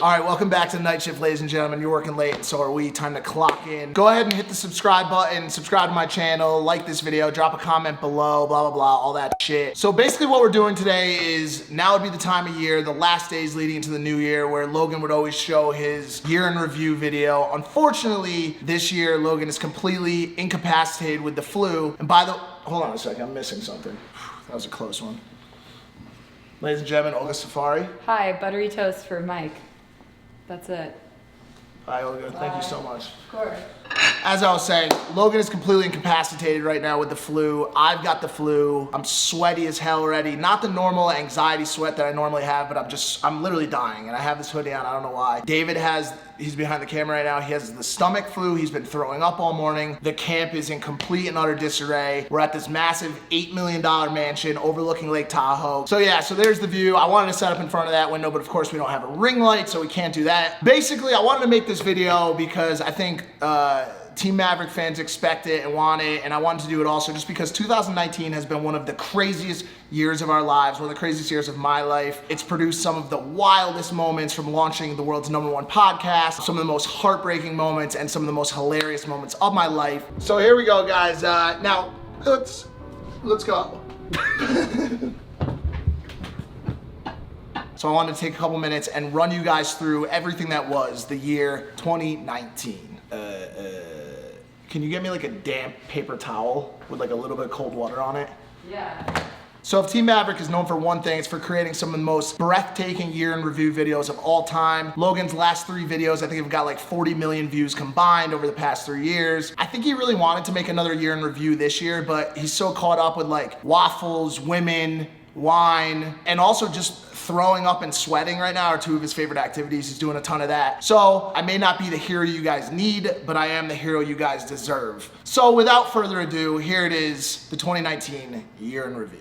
All right, welcome back to the night shift, ladies and gentlemen. You're working late, and so are we. Time to clock in. Go ahead and hit the subscribe button, subscribe to my channel, like this video, drop a comment below, blah, blah, blah, all that shit. So basically what we're doing today is, now would be the time of year, the last days leading into the new year, where Logan would always show his year in review video. Unfortunately, this year, Logan is completely incapacitated with the flu. And by the, hold on a second, I'm missing something. That was a close one. Ladies and gentlemen, Olga Safari. Hi, buttery toast for Mike. That's it. Hi, Olga. Thank you so much. Of course. As I was saying, Logan is completely incapacitated right now with the flu. I've got the flu. I'm sweaty as hell already. Not the normal anxiety sweat that I normally have, but I'm literally dying. And I have this hoodie on, I don't know why. David he's behind the camera right now. He has the stomach flu. He's been throwing up all morning. The camp is in complete and utter disarray. We're at this massive $8 million mansion overlooking Lake Tahoe. So yeah, so there's the view. I wanted to set up in front of that window, but of course we don't have a ring light, so we can't do that. Basically, I wanted to make this video because I think, Team Maverick fans expect it and want it, and I wanted to do it also just because 2019 has been one of the craziest years of our lives, one of the craziest years of my life. It's produced some of the wildest moments, from launching the world's #1 podcast, some of the most heartbreaking moments, and some of the most hilarious moments of my life. So here we go, guys. Now, let's go. So I wanted to take a couple minutes and run you guys through everything that was the year 2019. Can you get me like a damp paper towel with like a little bit of cold water on it? Yeah. So if Team Maverick is known for one thing, it's for creating some of the most breathtaking year in review videos of all time. Logan's last 3 videos, I think, have got like 40 million views combined over the past 3 years. I think he really wanted to make another year in review this year, but he's so caught up with like waffles, women, wine, and also just throwing up and sweating right now are 2 of his favorite activities. He's doing a ton of that. So I may not be the hero you guys need, but I am the hero you guys deserve. So without further ado, here it is, the 2019 year in review.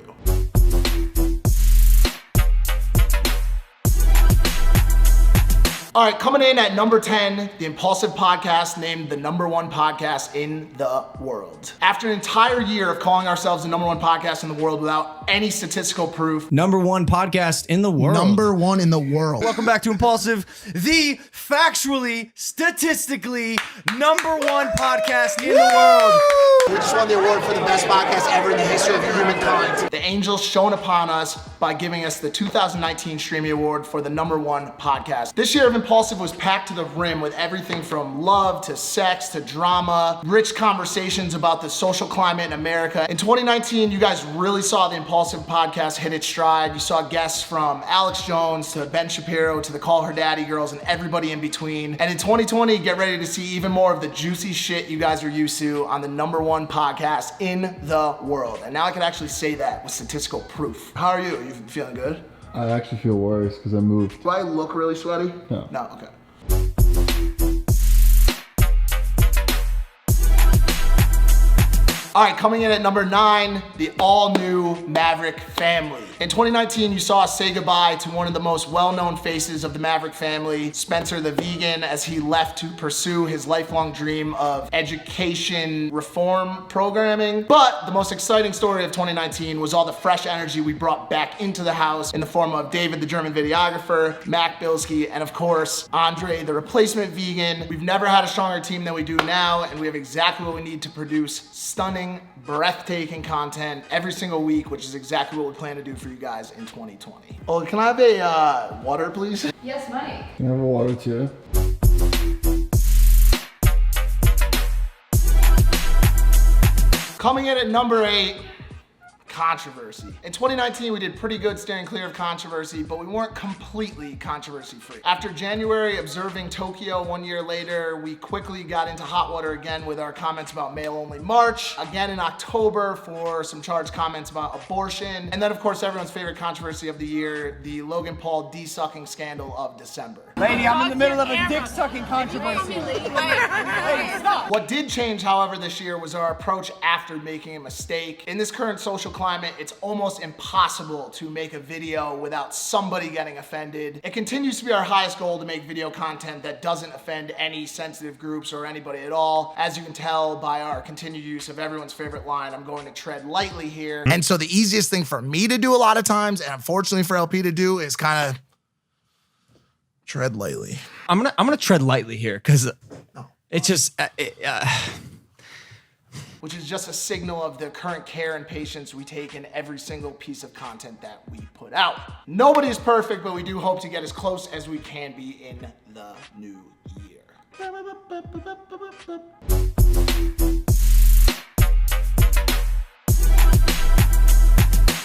All right, coming in at number 10, the Impulsive podcast, named the #1 podcast in the world. After an entire year of calling ourselves the #1 podcast in the world without any statistical proof. #1 podcast in the world. #1 in the world. Welcome back to Impulsive, the factually, statistically #1 podcast in the world. We just won the award for the best podcast ever in the history of humankind. The angels shone upon us by giving us the 2019 Streamy Award for the #1 podcast. This year of Impulsive was packed to the rim with everything from love to sex to drama, rich conversations about the social climate in America. In 2019, you guys really saw the Impulsive podcast hit its stride. You saw guests from Alex Jones to Ben Shapiro to the Call Her Daddy girls and everybody in between. And in 2020, get ready to see even more of the juicy shit you guys are used to on the #1 podcast in the world. And now I can actually say that with statistical proof. How are you? Are you feeling good? I actually feel worse because I moved. Do I look really sweaty? No. No, okay. All right, coming in at number 9, the all-new Maverick Family. In 2019, you saw us say goodbye to one of the most well-known faces of the Maverick Family, Spencer the vegan, as he left to pursue his lifelong dream of education reform programming. But the most exciting story of 2019 was all the fresh energy we brought back into the house in the form of David, the German videographer, Mac Bilski, and of course, Andre, the replacement vegan. We've never had a stronger team than we do now, and we have exactly what we need to produce stunning, breathtaking content every single week, which is exactly what we plan to do for you guys in 2020. Oh, can I have a water, please? Yes, Mike. Can I have a water too? Coming in at number 8, controversy. In 2019, we did pretty good staying clear of controversy, but we weren't completely controversy free. After January observing Tokyo 1 year later, we quickly got into hot water again with our comments about male-only March, again in October for some charged comments about abortion, and then of course everyone's favorite controversy of the year, the Logan Paul D-sucking scandal of December. Lady, I'm in the middle of a dick-sucking controversy. Wait, stop. What did change, however, this year was our approach after making a mistake. In this current social climate, it's almost impossible to make a video without somebody getting offended. It continues to be our highest goal to make video content that doesn't offend any sensitive groups or anybody at all. As you can tell by our continued use of everyone's favorite line, I'm going to tread lightly here. And so the easiest thing for me to do a lot of times, and unfortunately for LP to do, is kind of Tread lightly. I'm gonna tread lightly here because it's just Which is just a signal of the current care and patience we take in every single piece of content that we put out. Nobody is perfect, but we do hope to get as close as we can be in the new year.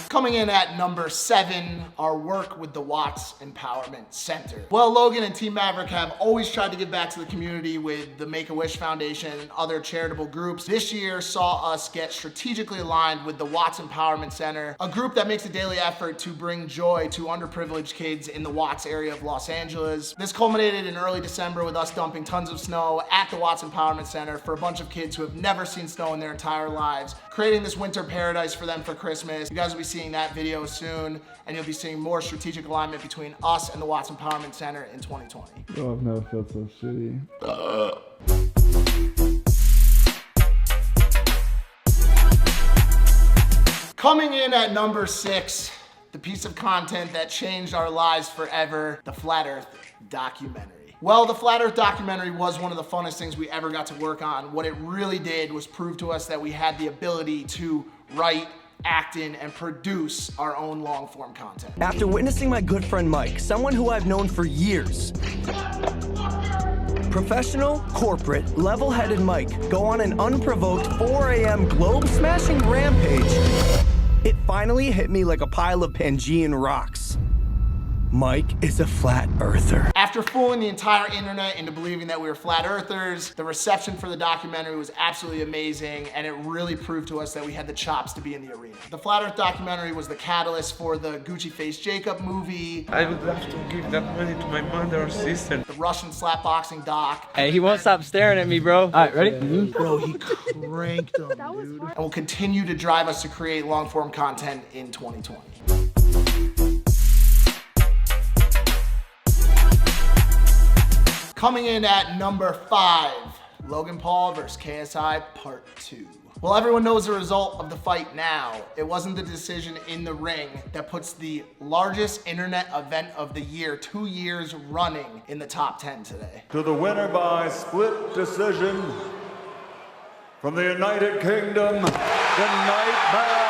Coming in at number 7, our work with the Watts Empowerment Center. Well, Logan and Team Maverick have always tried to give back to the community with the Make-A-Wish Foundation and other charitable groups. This year saw us get strategically aligned with the Watts Empowerment Center, a group that makes a daily effort to bring joy to underprivileged kids in the Watts area of Los Angeles. This culminated in early December with us dumping tons of snow at the Watts Empowerment Center for a bunch of kids who have never seen snow in their entire lives, creating this winter paradise for them for Christmas. You guys will be seeing that video soon, and you'll be seeing more strategic alignment between us and the Watts Empowerment Center in 2020. Oh, I've never felt so shitty. Coming in at number 6, the piece of content that changed our lives forever, the Flat Earth documentary. Well, the Flat Earth documentary was one of the funnest things we ever got to work on. What it really did was prove to us that we had the ability to write, act in, and produce our own long-form content. After witnessing my good friend Mike, someone who I've known for years, professional, corporate, level-headed Mike, go on an unprovoked 4 a.m. globe-smashing rampage, it finally hit me like a pile of Pangean rocks. Mike is a flat earther. After fooling the entire internet into believing that we were flat earthers, the reception for the documentary was absolutely amazing, and it really proved to us that we had the chops to be in the arena. The Flat Earth documentary was the catalyst for the Gucci Face Jacob movie, I would love to give that money to my mother or sister. the Russian slapboxing doc. Hey, he won't stop staring at me, bro. All right, ready? Bro, he cranked them, dude. And will continue to drive us to create long-form content in 2020. Coming in at number 5, Logan Paul versus KSI Part 2. Well, everyone knows the result of the fight now. It wasn't the decision in the ring that puts the largest internet event of the year, 2 years running, in the top 10 today. To the winner by split decision from the United Kingdom, the Nightmare,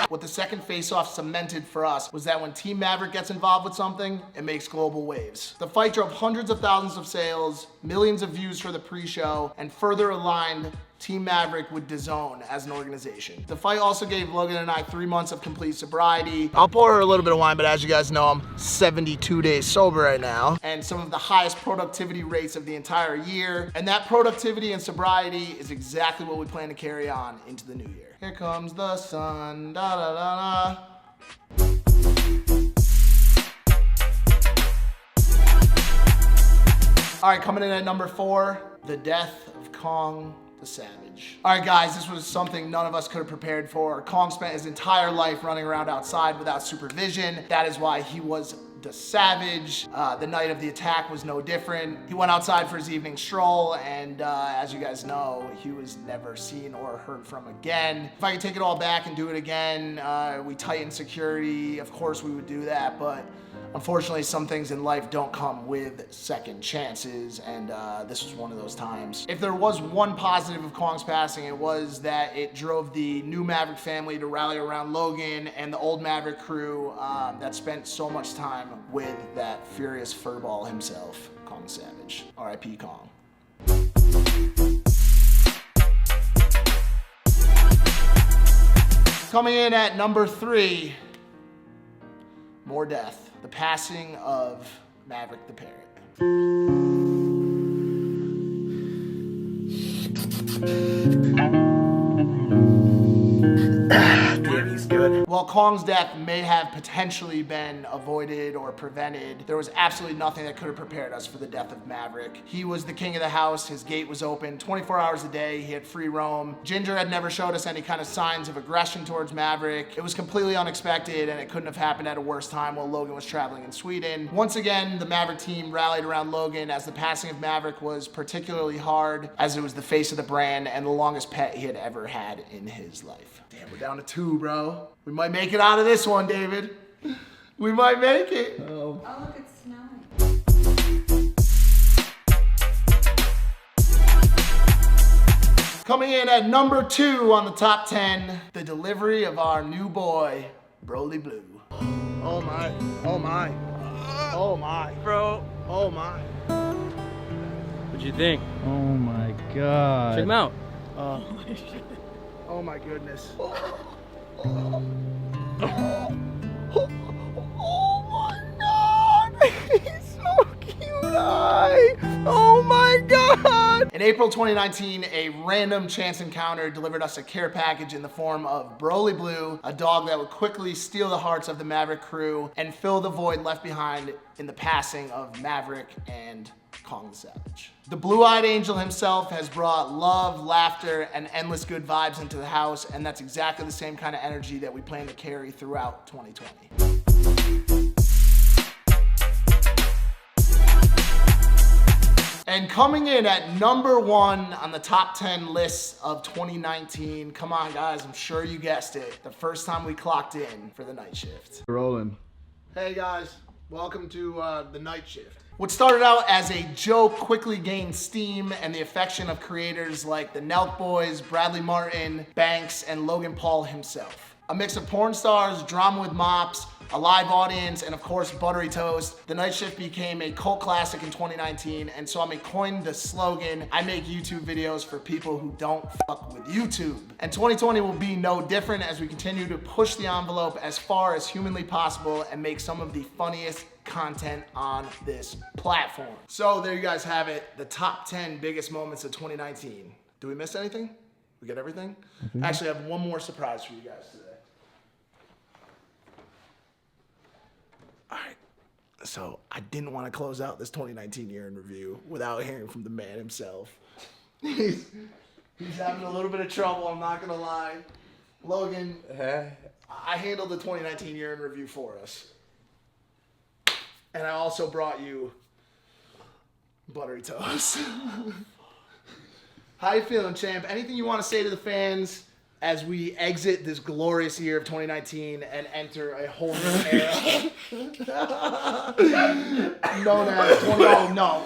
What the second face-off cemented for us was that when Team Maverick gets involved with something, it makes global waves. The fight drove hundreds of thousands of sales, millions of views for the pre-show, and further aligned Team Maverick with DAZN as an organization. The fight also gave Logan and I 3 months of complete sobriety. I'll pour her a little bit of wine, but as you guys know, I'm 72 days sober right now. And some of the highest productivity rates of the entire year. And that productivity and sobriety is exactly what we plan to carry on into the new year. Here comes the sun, da da da da. All right, coming in at number 4, the death of Kong the Savage. All right, guys, this was something none of us could have prepared for. Kong spent his entire life running around outside without supervision. That is why he was the Savage. The night of the attack was no different. He went outside for his evening stroll, and as you guys know, he was never seen or heard from again. If I could take it all back and do it again, we tightened security. Of course we would do that, but unfortunately, some things in life don't come with second chances, and this was one of those times. If there was one positive of Kong's passing, it was that it drove the new Maverick family to rally around Logan and the old Maverick crew that spent so much time with that furious furball himself, Kong Savage. R.I.P. Kong. Coming in at number 3, more death. The passing of Maverick the Parrot. Baby's good. good. While Kong's death may have potentially been avoided or prevented, there was absolutely nothing that could have prepared us for the death of Maverick. He was the king of the house. His gate was open 24 hours a day. He had free roam. Ginger had never showed us any kind of signs of aggression towards Maverick. It was completely unexpected, and it couldn't have happened at a worse time while Logan was traveling in Sweden. Once again, the Maverick team rallied around Logan, as the passing of Maverick was particularly hard, as it was the face of the brand and the longest pet he had ever had in his life. Damn, we're down to 2, bro. We might make it out of this one, David. We might make it. Oh, look, it's snowing. Coming in at number 2 on the top 10, the delivery of our new boy, Brodie Blue. Oh my, oh my, oh my, Bro, oh my. what'd you think? Oh my god. Check him out. Oh my goodness. Oh my god! In April 2019, a random chance encounter delivered us a care package in the form of Brodie Blue, a dog that would quickly steal the hearts of the Maverick crew and fill the void left behind in the passing of Maverick and Kong the Savage. The blue-eyed angel himself has brought love, laughter, and endless good vibes into the house, and that's exactly the same kind of energy that we plan to carry throughout 2020. And coming in at number 1 on the top 10 lists of 2019, come on guys, I'm sure you guessed it, the first time we clocked in for the night shift. Rolling. Hey guys, welcome to the night shift. What started out as a joke quickly gained steam and the affection of creators like the Nelk Boys, Bradley Martin, Banks, and Logan Paul himself. A mix of porn stars, drama with mops, a live audience, and of course buttery toast. The night shift became a cult classic in 2019, and so I coined the slogan, I make YouTube videos for people who don't fuck with YouTube. And 2020 will be no different as we continue to push the envelope as far as humanly possible and make some of the funniest content on this platform. So there you guys have it, the top 10 biggest moments of 2019. Do we miss anything? We get everything? Actually, I have one more surprise for you guys today. All right, so I didn't want to close out this 2019 year in review without hearing from the man himself. He's having a little bit of trouble, I'm not gonna lie. Logan, I handled the 2019 year in review for us. And I also brought you buttery toast. How you feeling, champ? Anything you want to say to the fans as we exit this glorious year of 2019 and enter a whole new era? Known as 20. Oh no.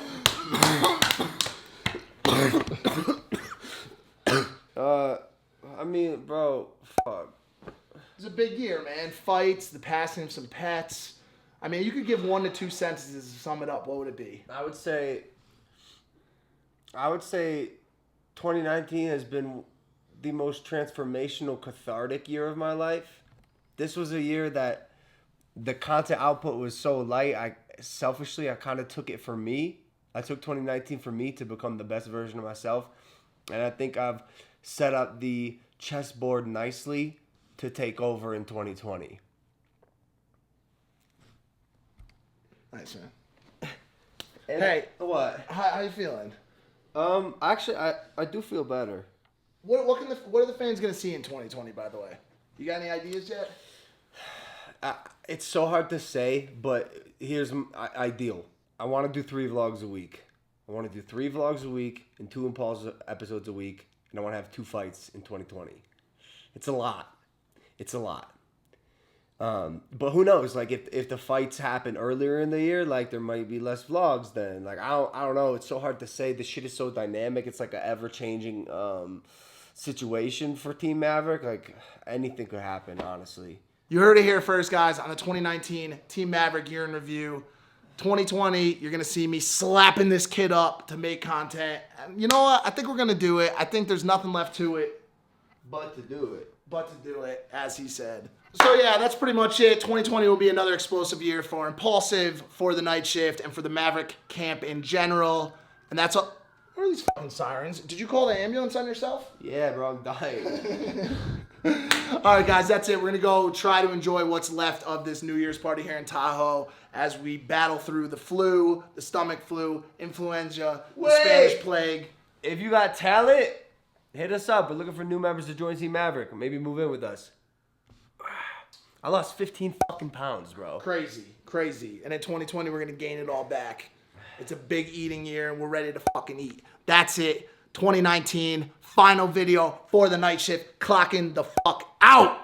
I mean, bro, fuck. It's a big year, man. Fights, the passing of some pets. I mean, you could give 1 to 2 sentences to sum it up. What would it be? I would say 2019 has been the most transformational, cathartic year of my life. This was a year that the content output was so light. I kind of took it for me. I took 2019 for me to become the best version of myself. And I think I've set up the chessboard nicely to take over in 2020. Nice, man. And Hey, what? How you feeling? Actually, I do feel better. What are the fans gonna see in 2020? By the way, you got any ideas yet? It's so hard to say, but here's ideal. I want to do 3 vlogs a week. I want to do 3 vlogs a week and 2 Impulsive episodes a week, and I want to have 2 fights in 2020. It's a lot. It's a lot. But who knows? Like if the fights happen earlier in the year, like there might be less vlogs then. Like I don't know. It's so hard to say. This shit is so dynamic. It's like an ever-changing situation for Team Maverick. Like anything could happen, honestly. You heard it here first, guys, on the 2019 Team Maverick year in review. 2020, you're gonna see me slapping this kid up to make content. And you know what? I think we're gonna do it. I think there's nothing left to it But to do it, as he said. So yeah, that's pretty much it. 2020 will be another explosive year for Impulsive, for the night shift, and for the Maverick camp in general. And that's all. What are these fucking sirens? Did you call the ambulance on yourself? Yeah, bro, I'm dying. All right, guys, that's it. We're going to go try to enjoy what's left of this New Year's party here in Tahoe as we battle through the flu, the stomach flu, influenza, the Spanish plague. If you got talent, hit us up. We're looking for new members to join Team Maverick. Or maybe move in with us. I lost 15 fucking pounds, bro. Crazy. And in 2020, we're going to gain it all back. It's a big eating year, and we're ready to fucking eat. That's it. 2019, final video for the night shift. Clocking the fuck out.